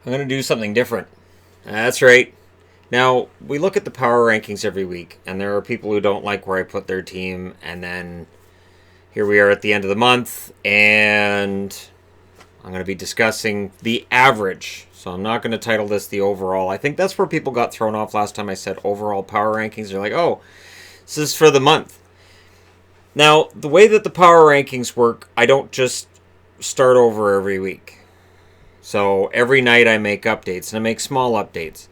I'm going to do something different. That's right. Now, we look at the power rankings every week, and there are people who don't like where I put their team, and then here we are at the end of the month, and I'm going to be discussing the average. So I'm not going to title this the overall. I think that's where people got thrown off last time I said overall power rankings. They're like, oh, this is for the month. Now, the way that the power rankings work, I don't just start over every week. So every night I make updates, and I make small updates.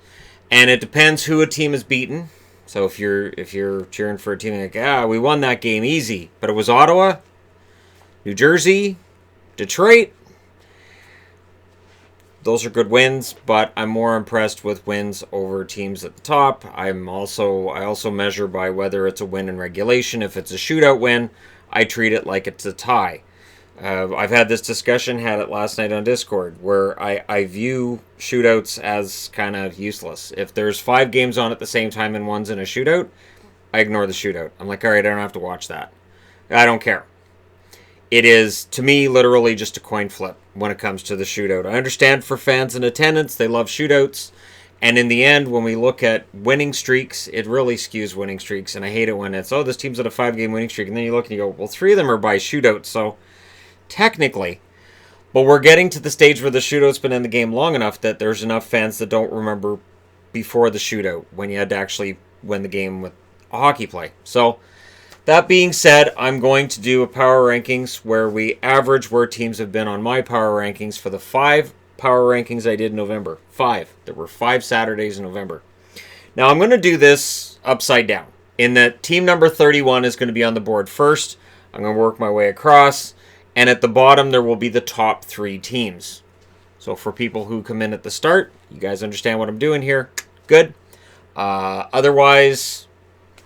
And it depends who a team has beaten. So if you're cheering for a team like, we won that game easy, but it was Ottawa, New Jersey, Detroit. Those are good wins, but I'm more impressed with wins over teams at the top. I also measure by whether it's a win in regulation. If it's a shootout win, I treat it like it's a tie. I've had this discussion, had it last night on Discord, where I view shootouts as kind of useless. If there's 5 games on at the same time and one's in a shootout, I ignore the shootout. I'm like, all right, I don't have to watch that. I don't care. It is, to me, literally just a coin flip when it comes to the shootout. I understand for fans in attendance, they love shootouts. And in the end, when we look at winning streaks, it really skews winning streaks. And I hate it when it's, this team's on a 5-game winning streak. And then you look and you go, well, 3 of them are by shootouts, so technically. But we're getting to the stage where the shootout's been in the game long enough that there's enough fans that don't remember before the shootout when you had to actually win the game with a hockey play. So that being said, I'm going to do a power rankings where we average where teams have been on my power rankings for the 5 power rankings I did in November. 5. There were 5 Saturdays in November. Now I'm going to do this upside down. In that team number 31 is going to be on the board first. I'm going to work my way across. And at the bottom, there will be the top 3 teams. So for people who come in at the start, you guys understand what I'm doing here. Good. Otherwise,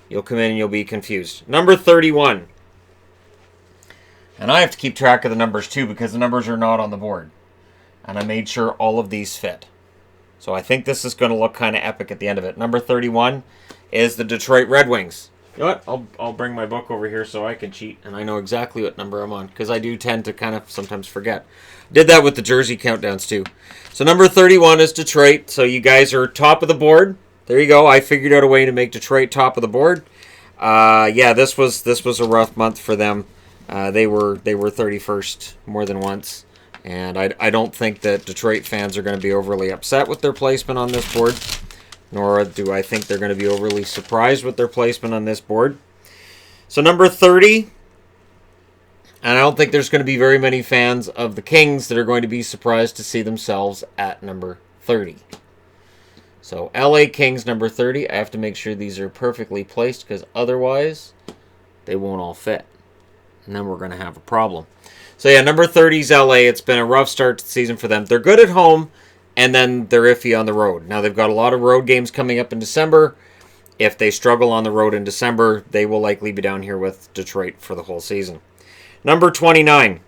you'll come in and you'll be confused. Number 31. And I have to keep track of the numbers too because the numbers are not on the board. And I made sure all of these fit. So I think this is going to look kind of epic at the end of it. Number 31 is the Detroit Red Wings. You know what? I'll bring my book over here so I can cheat, and I know exactly what number I'm on, because I do tend to kind of sometimes forget. Did that with the jersey countdowns, too. So number 31 is Detroit, so you guys are top of the board. There you go. I figured out a way to make Detroit top of the board. This was a rough month for them. They were 31st more than once, and I don't think that Detroit fans are going to be overly upset with their placement on this board. Nor do I think they're going to be overly surprised with their placement on this board. So number 30, and I don't think there's going to be very many fans of the Kings that are going to be surprised to see themselves at number 30. So LA Kings number 30. I have to make sure these are perfectly placed because otherwise they won't all fit. And then we're going to have a problem. So yeah, number 30 is LA. It's been a rough start to the season for them. They're good at home. And then they're iffy on the road. Now, they've got a lot of road games coming up in December. If they struggle on the road in December, they will likely be down here with Detroit for the whole season. Number 29.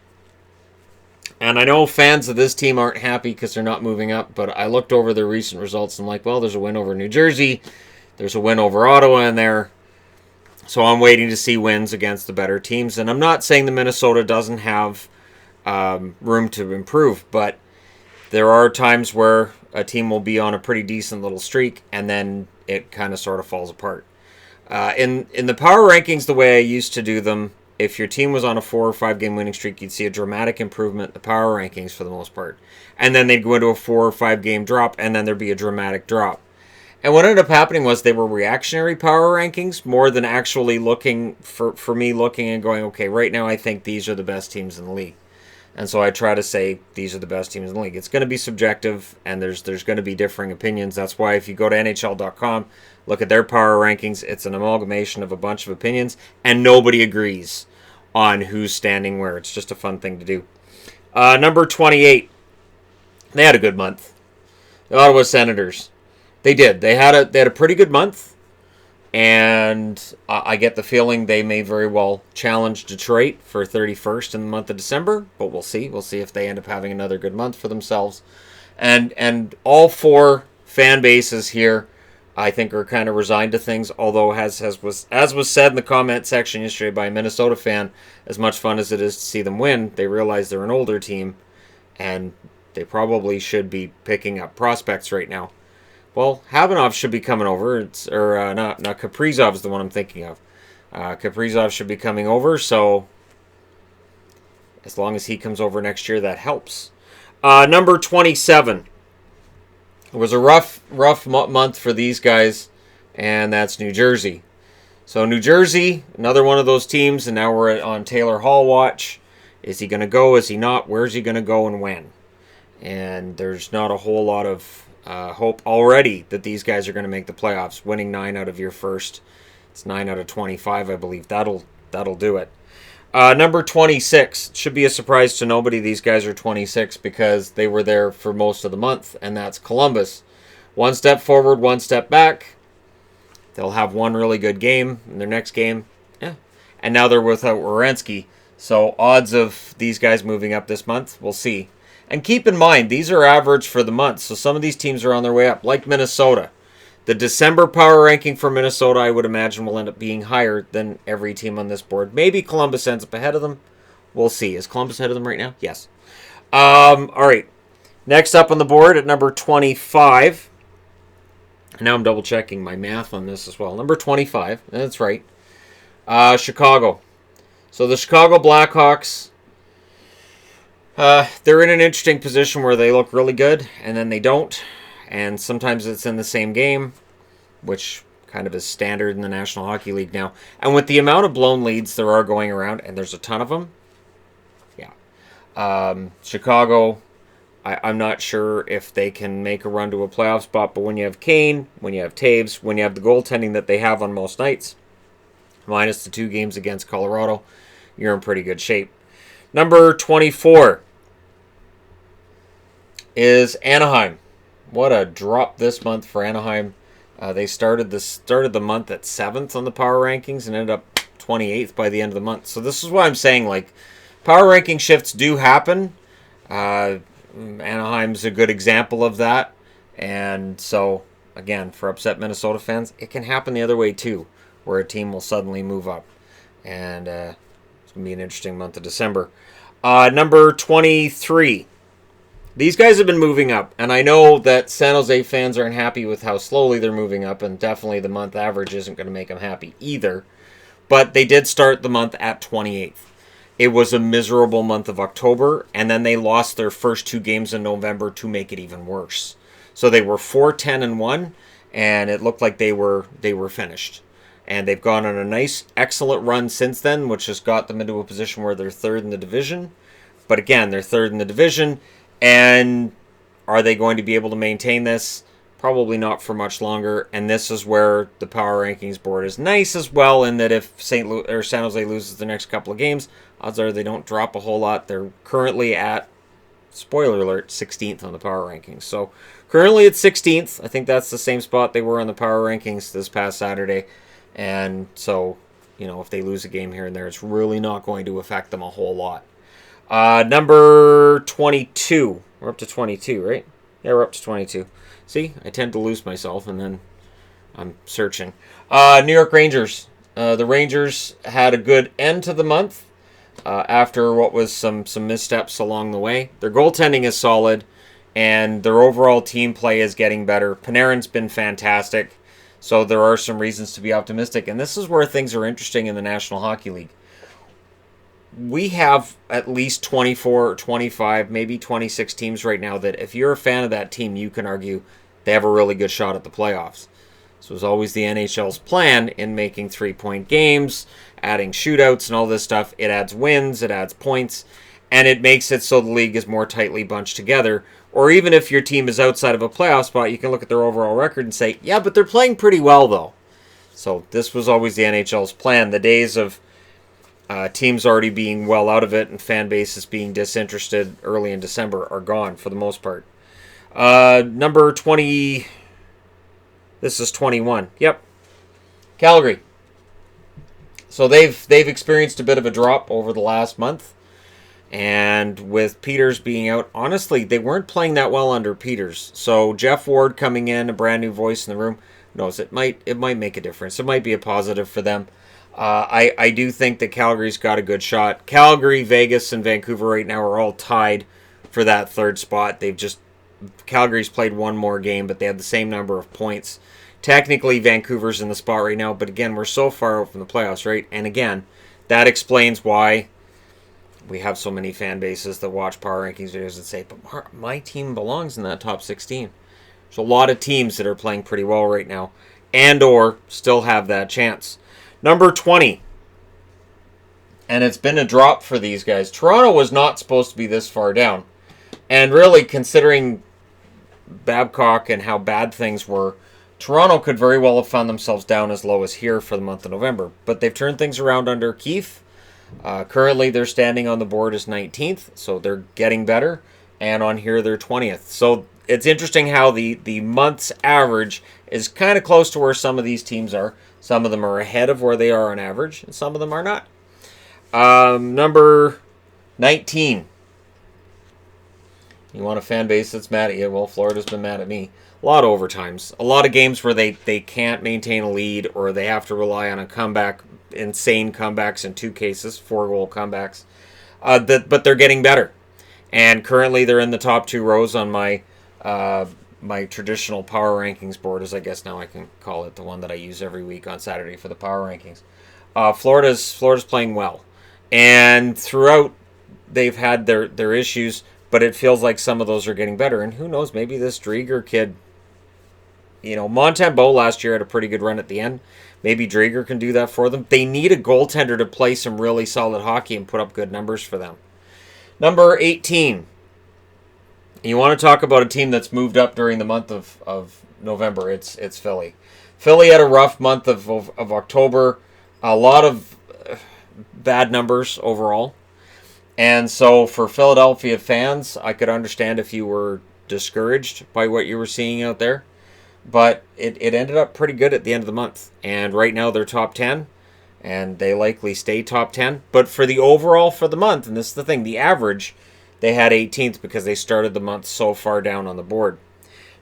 And I know fans of this team aren't happy because they're not moving up, but I looked over their recent results and I'm like, well, there's a win over New Jersey. There's a win over Ottawa in there. So I'm waiting to see wins against the better teams. And I'm not saying that Minnesota doesn't have room to improve, but there are times where a team will be on a pretty decent little streak, and then it kind of sort of falls apart. In the power rankings, the way I used to do them, if your team was on a 4 or 5 game winning streak, you'd see a dramatic improvement in the power rankings for the most part. And then they'd go into a 4 or 5 game drop, and then there'd be a dramatic drop. And what ended up happening was they were reactionary power rankings more than actually looking, for me looking and going, okay, right now I think these are the best teams in the league. And so I try to say these are the best teams in the league. It's going to be subjective, and there's going to be differing opinions. That's why if you go to NHL.com, look at their power rankings, it's an amalgamation of a bunch of opinions, and nobody agrees on who's standing where. It's just a fun thing to do. Number 28. They had a good month. The Ottawa Senators. They did. They had a pretty good month. And I get the feeling they may very well challenge Detroit for 31st in the month of December. But we'll see. We'll see if they end up having another good month for themselves. And all 4 fan bases here, I think, are kind of resigned to things. Although, as was said in the comment section yesterday by a Minnesota fan, as much fun as it is to see them win, they realize they're an older team. And They probably should be picking up prospects right now. Well, Habanov should be coming over. Not Kaprizov is the one I'm thinking of. Kaprizov should be coming over, so as long as he comes over next year, that helps. Number 27. It was a rough month for these guys, and that's New Jersey. So New Jersey, another one of those teams, and now we're on Taylor Hall watch. Is he going to go? Is he not? Where's he going to go and when? And there's not a whole lot of hope already that these guys are going to make the playoffs. Winning 9 out of your first, it's 9 out of 25, I believe. That'll do it. Number 26. Should be a surprise to nobody. These guys are 26 because they were there for most of the month, and that's Columbus. 1 step forward, 1 step back. They'll have one really good game in their next game. Yeah. And now they're without Werenski. So odds of these guys moving up this month, we'll see. And keep in mind, these are average for the month. So some of these teams are on their way up, like Minnesota. The December power ranking for Minnesota, I would imagine, will end up being higher than every team on this board. Maybe Columbus ends up ahead of them. We'll see. Is Columbus ahead of them right now? Yes. All right. Next up on the board at number 25. Now I'm double-checking my math on this as well. Number 25. That's right. Chicago. So the Chicago Blackhawks, they're in an interesting position where they look really good, and then they don't. And sometimes it's in the same game, which kind of is standard in the National Hockey League now. And with the amount of blown leads there are going around, and there's a ton of them, yeah. Chicago, I'm not sure if they can make a run to a playoff spot, but when you have Kane, when you have Taves, when you have the goaltending that they have on most nights, minus the 2 games against Colorado, you're in pretty good shape. Number 24 is Anaheim. What a drop this month for Anaheim. They started the month at 7th on the power rankings and ended up 28th by the end of the month. So this is what I'm saying. Like, power ranking shifts do happen. Anaheim's a good example of that. And so, again, for upset Minnesota fans, it can happen the other way too, where a team will suddenly move up. And it's going to be an interesting month of December. Number 23. These guys have been moving up, and I know that San Jose fans aren't happy with how slowly they're moving up, and definitely the month average isn't going to make them happy either. But they did start the month at 28th. It was a miserable month of October, and then they lost their first 2 games in November to make it even worse. So they were 4-10-1, and it looked like they were finished. And they've gone on a nice, excellent run since then, which has got them into a position where they're 3rd in the division. But again, they're 3rd in the division. And are they going to be able to maintain this? Probably not for much longer. And this is where the power rankings board is nice as well, in that if San Jose loses the next couple of games, odds are they don't drop a whole lot. They're currently at, spoiler alert, 16th on the power rankings. So currently at 16th. I think that's the same spot they were on the power rankings this past Saturday. And so, if they lose a game here and there, it's really not going to affect them a whole lot. Number 22. We're up to 22, right? Yeah, we're up to 22. See, I tend to lose myself, and then I'm searching. New York Rangers. The Rangers had a good end to the month after what was some missteps along the way. Their goaltending is solid, and their overall team play is getting better. Panarin's been fantastic, so there are some reasons to be optimistic. And this is where things are interesting in the National Hockey League. We have at least 24 or 25, maybe 26 teams right now that if you're a fan of that team, you can argue they have a really good shot at the playoffs. This was always the NHL's plan in making 3-point games, adding shootouts and all this stuff. It adds wins, it adds points, and it makes it so the league is more tightly bunched together. Or even if your team is outside of a playoff spot, you can look at their overall record and say, yeah, but they're playing pretty well, though. So this was always the NHL's plan. The days of teams already being well out of it and fan bases being disinterested early in December are gone for the most part. Number 20. This is 21. Yep. Calgary. So they've experienced a bit of a drop over the last month. And with Peters being out, honestly, they weren't playing that well under Peters. So Jeff Ward coming in, a brand new voice in the room, knows it might make a difference. It might be a positive for them. I do think that Calgary's got a good shot. Calgary, Vegas, and Vancouver right now are all tied for that third spot. Calgary's played one more game, but they have the same number of points. Technically, Vancouver's in the spot right now, but again, we're so far out from the playoffs, right? And again, that explains why we have so many fan bases that watch power rankings videos and say, but my team belongs in that top 16. There's a lot of teams that are playing pretty well right now and or still have that chance. Number 20. And it's been a drop for these guys. Toronto was not supposed to be this far down. And really, considering Babcock and how bad things were, Toronto could very well have found themselves down as low as here for the month of November. But they've turned things around under Keefe. Currently, they're standing on the board as 19th, so they're getting better. And on here, they're 20th. So it's interesting how the month's average is kind of close to where some of these teams are. Some of them are ahead of where they are on average, and some of them are not. Number 19. You want a fan base that's mad at you? Well, Florida's been mad at me. A lot of overtimes. A lot of games where they can't maintain a lead or they have to rely on a comeback. Insane comebacks in 2 cases. 4-goal comebacks. But they're getting better. And currently they're in the top 2 rows on my my traditional power rankings board, as I guess now I can call it, the one that I use every week on Saturday for the power rankings. Florida's playing well. And throughout, they've had their issues, but it feels like some of those are getting better. And who knows, maybe this Drieger kid, Montembeault last year had a pretty good run at the end. Maybe Drieger can do that for them. They need a goaltender to play some really solid hockey and put up good numbers for them. Number 18. You want to talk about a team that's moved up during the month of November. It's Philly. Philly had a rough month of October. A lot of bad numbers overall. And so for Philadelphia fans, I could understand if you were discouraged by what you were seeing out there. But it ended up pretty good at the end of the month. And right now they're top 10. And they likely stay top 10. But for the overall for the month, and this is the thing, the average, they had 18th because they started the month so far down on the board.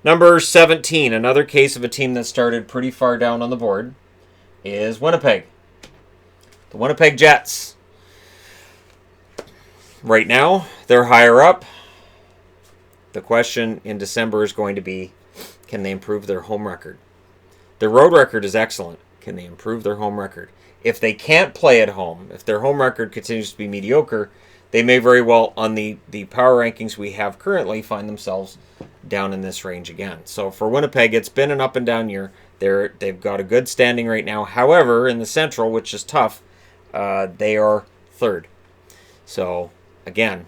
Number 17, another case of a team that started pretty far down on the board, is Winnipeg. The Winnipeg Jets. Right now, they're higher up. The question in December is going to be, can they improve their home record? Their road record is excellent. Can they improve their home record? If they can't play at home, if their home record continues to be mediocre, they may very well, on the power rankings we have currently, find themselves down in this range again. So for Winnipeg, it's been an up and down year. They've got a good standing right now. However, in the Central, which is tough, they are third. So again,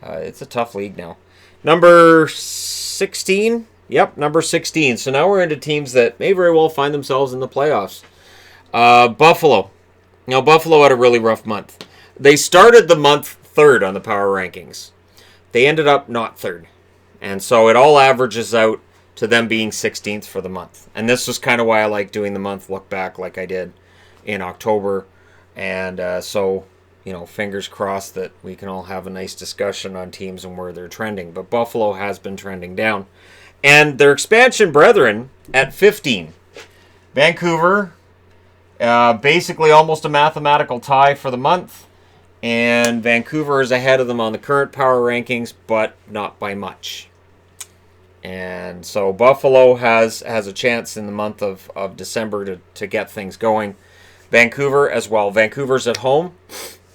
it's a tough league now. Number 16. Yep, number 16. So now we're into teams that may very well find themselves in the playoffs. Buffalo. Now, Buffalo had a really rough month. They started the month third on the power rankings. They ended up not third. And so it all averages out to them being 16th for the month. And this was kind of why I like doing the month look back like I did in October. And so, fingers crossed that we can all have a nice discussion on teams and where they're trending. But Buffalo has been trending down. And their expansion brethren at 15. Vancouver, basically almost a mathematical tie for the month. And Vancouver is ahead of them on the current power rankings, but not by much. And so Buffalo has a chance in the month of December to get things going. Vancouver as well. Vancouver's at home.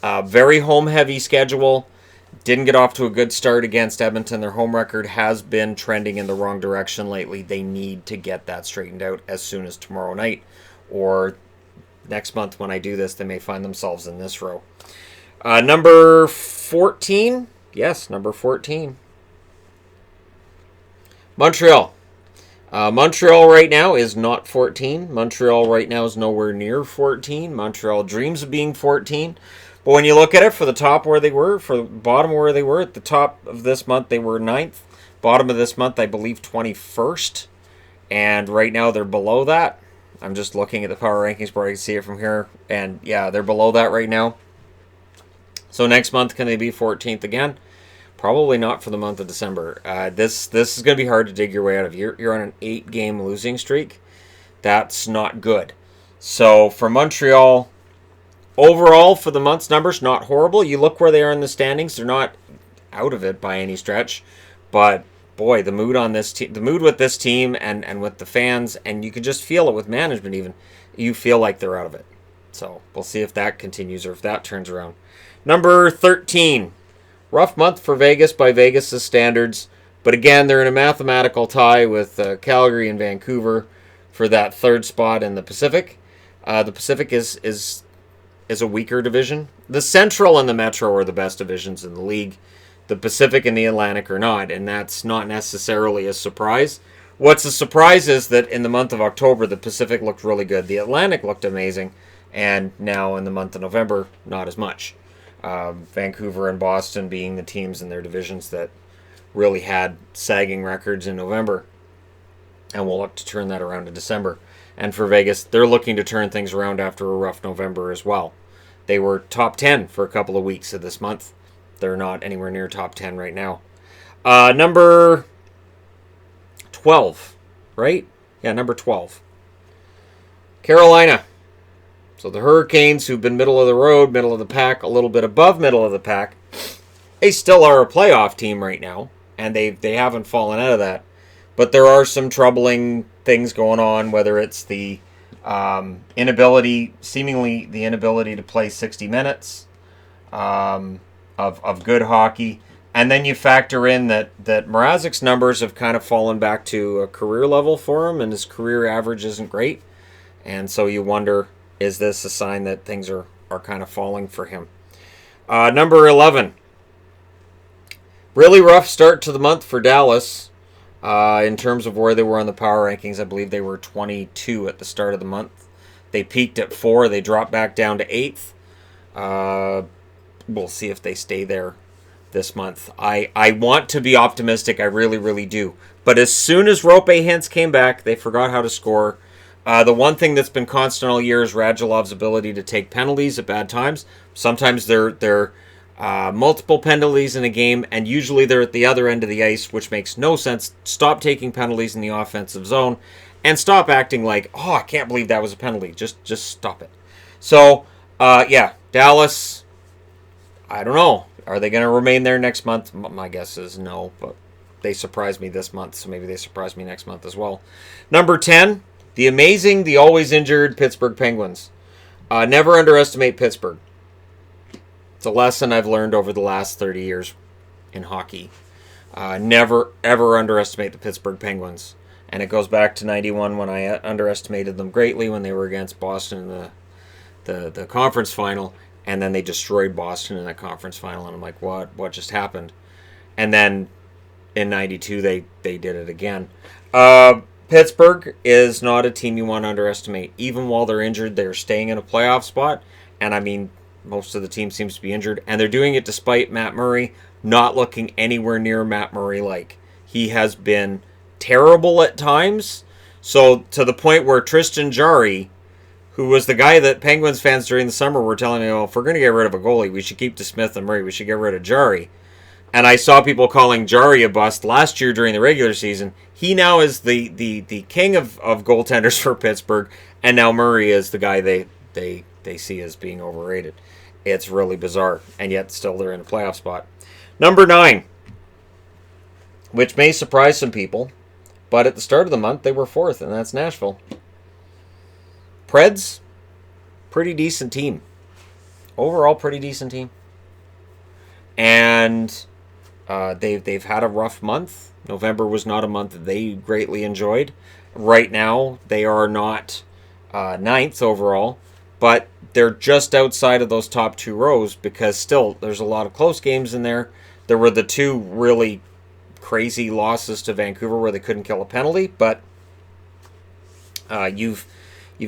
Very home-heavy schedule. Didn't get off to a good start against Edmonton. Their home record has been trending in the wrong direction lately. They need to get that straightened out as soon as tomorrow night. Or next month when I do this, they may find themselves in this row. Number 14. Yes, number 14. Montreal. Montreal right now is not 14. Montreal right now is nowhere near 14. Montreal dreams of being 14. But when you look at it, for the top where they were, for the bottom where they were, at the top of this month they were 9th. Bottom of this month, I believe 21st. And right now they're below that. I'm just looking at the power rankings where I can see it from here. And yeah, they're below that right now. So next month, can they be 14th again? Probably not for the month of December. This is going to be hard to dig your way out of. You're on an 8-game losing streak. That's not good. So for Montreal, overall for the month's numbers, not horrible. You look where they are in the standings. They're not out of it by any stretch, but boy, the mood on this team, the mood with this team and with the fans, and you can just feel it with management even, you feel like they're out of it. So we'll see if that continues or if that turns around. Number 13. Rough month for Vegas by Vegas' standards. But again, they're in a mathematical tie with Calgary and Vancouver for that third spot in the Pacific. The Pacific is a weaker division. The Central and the Metro are the best divisions in the league. The Pacific and the Atlantic are not, and that's not necessarily a surprise. What's a surprise is that in the month of October, the Pacific looked really good. The Atlantic looked amazing, and now in the month of November, not as much. Vancouver and Boston being the teams in their divisions that really had sagging records in November, and we'll look to turn that around in December. And for Vegas, they're looking to turn things around after a rough November as well. They were top 10 for a couple of weeks of this month. They're not anywhere near top 10 right now. Number 12, right? Yeah, number 12. Carolina. So the Hurricanes, who've been middle of the road, middle of the pack, a little bit above middle of the pack, they still are a playoff team right now, and they haven't fallen out of that. But there are some troubling things going on, whether it's the seemingly the inability to play 60 minutes of good hockey. And then you factor in that Mrazek's numbers have kind of fallen back to a career level for him, and his career average isn't great. And so you wonder, is this a sign that things are kind of falling for him? Number 11. Really rough start to the month for Dallas. In terms of where they were on the power rankings, I believe they were 22 at the start of the month. They peaked at 4. They dropped back down to 8th. We'll see if they stay there this month. I want to be optimistic. I really, really do. But as soon as Rope Hintz came back, they forgot how to score. The one thing that's been constant all year is Radulov's ability to take penalties at bad times. Sometimes they're multiple penalties in a game, and usually they're at the other end of the ice, which makes no sense. Stop taking penalties in the offensive zone, and stop acting like, oh, I can't believe that was a penalty. Just stop it. So, yeah, Dallas, I don't know. Are they going to remain there next month? My guess is no, but they surprised me this month, so maybe they surprise me next month as well. Number 10, the amazing, the always injured Pittsburgh Penguins. Never underestimate Pittsburgh. It's a lesson I've learned over the last 30 years in hockey. Never, ever underestimate the Pittsburgh Penguins. And it goes back to 91 when I underestimated them greatly when they were against Boston in the conference final. And then they destroyed Boston in that conference final. And I'm like, what just happened? And then in 92, they did it again. Pittsburgh is not a team you want to underestimate. Even while they're injured, they're staying in a playoff spot. And I mean, most of the team seems to be injured. And they're doing it despite Matt Murray not looking anywhere near Matt Murray-like. He has been terrible at times. So to the point where Tristan Jarry, who was the guy that Penguins fans during the summer were telling me, well, if we're going to get rid of a goalie, we should keep DeSmith and Murray. We should get rid of Jarry. And I saw people calling Jarry a bust last year during the regular season. He now is the king of goaltenders for Pittsburgh, and now Murray is the guy they see as being overrated. It's really bizarre, and yet still they're in a playoff spot. Number 9, which may surprise some people, but at the start of the month they were 4th, and that's Nashville. Preds, pretty decent team. Overall, pretty decent team. And they've had a rough month. November was not a month that they greatly enjoyed. Right now, they are not 9th overall, but they're just outside of those top 2 rows because still there's a lot of close games in there. There were the 2 really crazy losses to Vancouver where they couldn't kill a penalty, but you've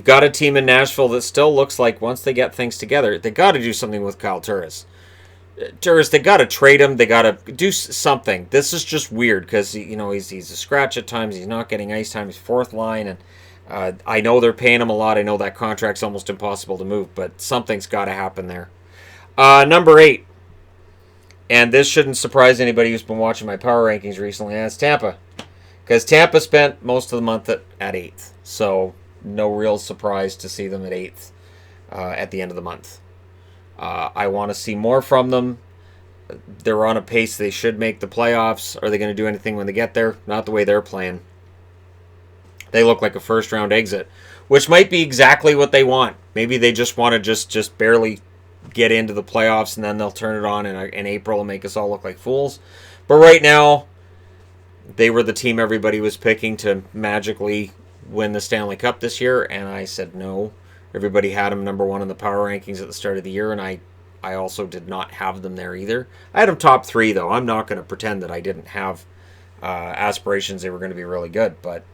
got a team in Nashville that still looks like once they get things together, they got to do something with Kyle Turris. They got to trade him. They got to do something. This is just weird because he's a scratch at times. He's not getting ice time. He's 4th line, and I know they're paying him a lot. I know that contract's almost impossible to move, but something's got to happen there. Number 8, and this shouldn't surprise anybody who's been watching my power rankings recently. That's Tampa, because Tampa spent most of the month at 8th, so no real surprise to see them at 8th at the end of the month. I want to see more from them. They're on a pace. They should make the playoffs. Are they going to do anything when they get there? Not the way they're playing. They look like a first-round exit, which might be exactly what they want. Maybe they just want to just barely get into the playoffs, and then they'll turn it on in April and make us all look like fools. But right now, they were the team everybody was picking to magically win the Stanley Cup this year, and I said no. Everybody had them number one in the power rankings at the start of the year, and I also did not have them there either. I had them top 3, though. I'm not going to pretend that I didn't have aspirations they were going to be really good, but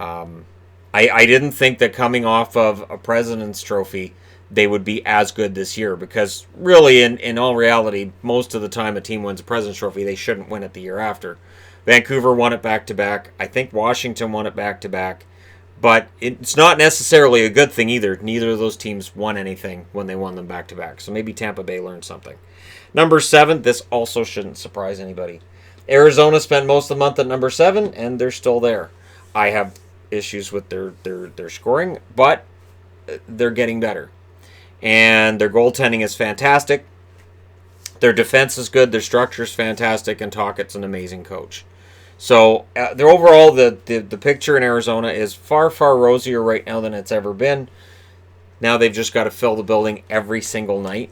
I didn't think that coming off of a President's Trophy, they would be as good this year, because really, in all reality, most of the time a team wins a President's Trophy, they shouldn't win it the year after. Vancouver won it back-to-back. I think Washington won it back-to-back. But it's not necessarily a good thing either. Neither of those teams won anything when they won them back-to-back. So maybe Tampa Bay learned something. Number 7, this also shouldn't surprise anybody. Arizona spent most of the month at number 7, and they're still there. I have issues with their scoring, but they're getting better. And their goaltending is fantastic. Their defense is good. Their structure is fantastic. And Tocchet's an amazing coach. So overall, the picture in Arizona is far, far rosier right now than it's ever been. Now they've just got to fill the building every single night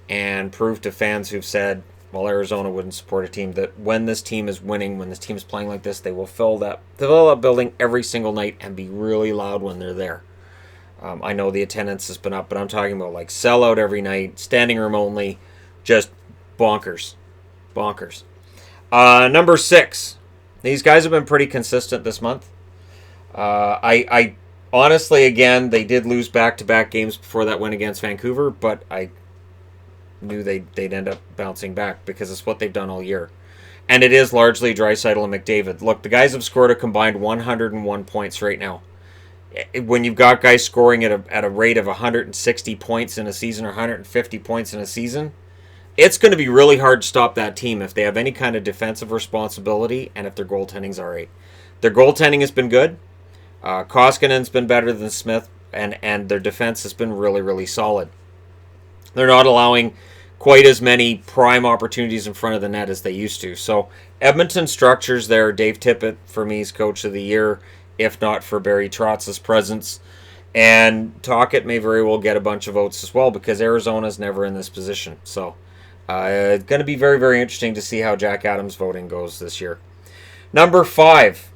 and prove to fans who've said, well, Arizona wouldn't support a team, that when this team is winning, when this team is playing like this, they will fill that building every single night and be really loud when they're there. I know the attendance has been up, but I'm talking about like sellout every night, standing room only, just bonkers. Number 6. These guys have been pretty consistent this month. I honestly, again, they did lose back-to-back games before that win against Vancouver, but I knew they'd end up bouncing back because it's what they've done all year. And it is largely Draisaitl and McDavid. Look, the guys have scored a combined 101 points right now. When you've got guys scoring at a rate of 160 points in a season or 150 points in a season, it's going to be really hard to stop that team if they have any kind of defensive responsibility and if their goaltending's all right. Their goaltending has been good. Koskinen's been better than Smith, and their defense has been really, really solid. They're not allowing quite as many prime opportunities in front of the net as they used to. So Edmonton structures there. Dave Tippett, for me, is coach of the year, if not for Barry Trotz's presence. And Tocchet may very well get a bunch of votes as well because Arizona's never in this position. So it's going to be very, very interesting to see how Jack Adams' voting goes this year. Number 5,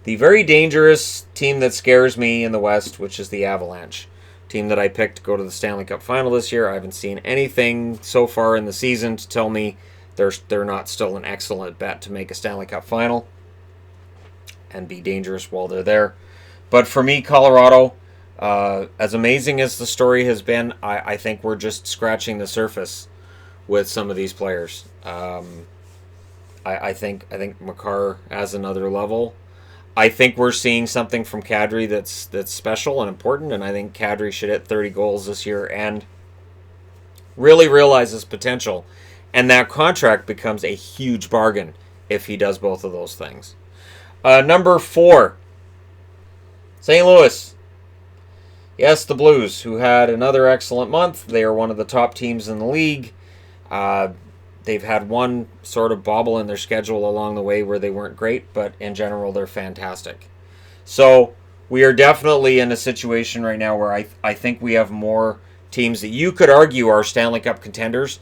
the very dangerous team that scares me in the West, which is the Avalanche. Team that I picked to go to the Stanley Cup Final this year. I haven't seen anything so far in the season to tell me they're not still an excellent bet to make a Stanley Cup Final and be dangerous while they're there. But for me, Colorado, as amazing as the story has been, I think we're just scratching the surface with some of these players. I think Makar has another level. I think we're seeing something from Kadri that's special and important, and I think Kadri should hit 30 goals this year and really realize his potential. And that contract becomes a huge bargain if he does both of those things. Number 4, St. Louis. Yes, the Blues, who had another excellent month. They are one of the top teams in the league. They've had one sort of bobble in their schedule along the way where they weren't great, but in general, they're fantastic. So we are definitely in a situation right now where I think we have more teams that you could argue are Stanley Cup contenders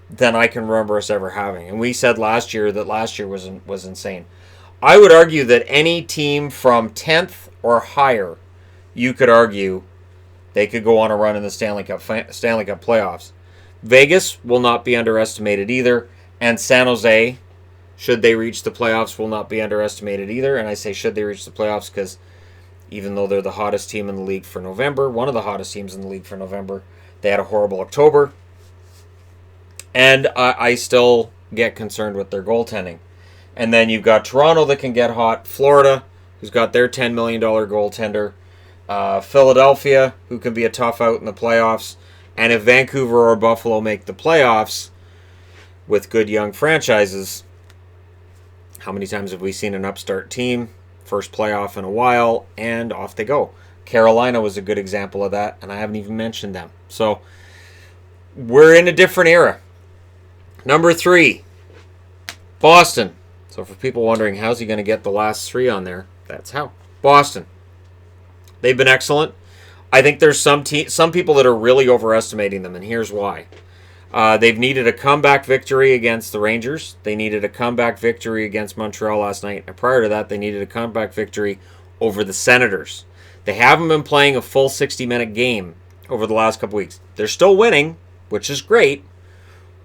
than I can remember us ever having. And we said last year that last year was insane. I would argue that any team from 10th or higher, you could argue they could go on a run in the Stanley Cup playoffs. Vegas will not be underestimated either, and San Jose, should they reach the playoffs, will not be underestimated either. And I say should they reach the playoffs because even though they're the hottest team in the league for November, one of the hottest teams in the league for November, they had a horrible October. And I still get concerned with their goaltending. And then you've got Toronto that can get hot, Florida, who's got their $10 million goaltender, Philadelphia, who can be a tough out in the playoffs. And if Vancouver or Buffalo make the playoffs with good young franchises, how many times have we seen an upstart team, first playoff in a while, and off they go? Carolina was a good example of that, and I haven't even mentioned them. So we're in a different era. Number 3, Boston. So for people wondering how's he going to get the last 3 on there, that's how. Boston. They've been excellent. I think there's some people that are really overestimating them, and here's why. They've needed a comeback victory against the Rangers. They needed a comeback victory against Montreal last night. And prior to that, they needed a comeback victory over the Senators. They haven't been playing a full 60-minute game over the last couple weeks. They're still winning, which is great,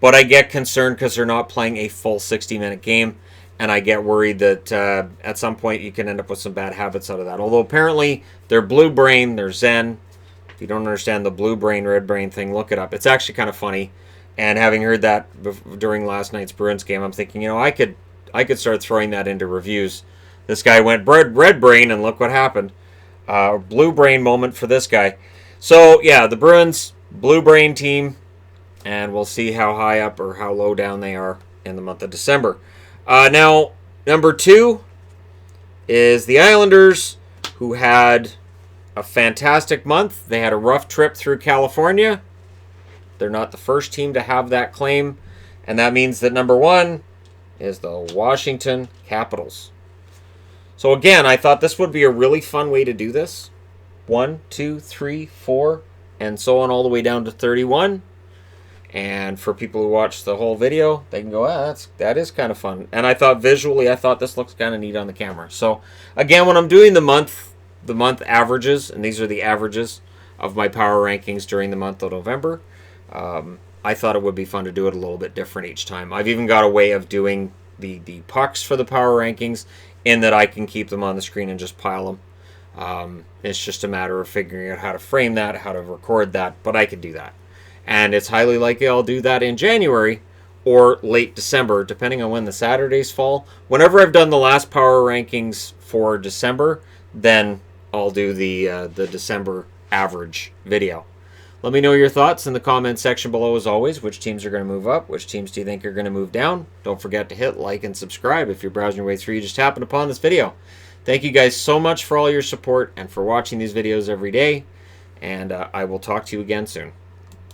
but I get concerned because they're not playing a full 60-minute game, and I get worried that at some point you can end up with some bad habits out of that. Although apparently they're blue brain, they're zen. If you don't understand the blue brain, red brain thing, look it up. It's actually kind of funny. And having heard that during last night's Bruins game, I'm thinking, I could start throwing that into reviews. This guy went red brain, and look what happened. Blue brain moment for this guy. So, yeah, the Bruins, blue brain team, and we'll see how high up or how low down they are in the month of December. Now, number 2 is the Islanders, who had a fantastic month. They had a rough trip through California. They're not the first team to have that claim, and that means that number 1 is the Washington Capitals. So again, I thought this would be a really fun way to do this. 1, 2, 3, 4, and so on all the way down to 31. And for people who watch the whole video, they can go, that is kind of fun. And I thought visually, this looks kind of neat on the camera. So again, when I'm doing the month averages, and these are the averages of my power rankings during the month of November, I thought it would be fun to do it a little bit different each time. I've even got a way of doing the pucks for the power rankings in that I can keep them on the screen and just pile them. It's just a matter of figuring out how to frame that, how to record that, but I can do that. And it's highly likely I'll do that in January or late December, depending on when the Saturdays fall. Whenever I've done the last power rankings for December, then I'll do the December average video. Let me know your thoughts in the comment section below as always. Which teams are going to move up? Which teams do you think are going to move down? Don't forget to hit like and subscribe if you're browsing your way through. You just happened upon this video. Thank you guys so much for all your support and for watching these videos every day. And I will talk to you again soon.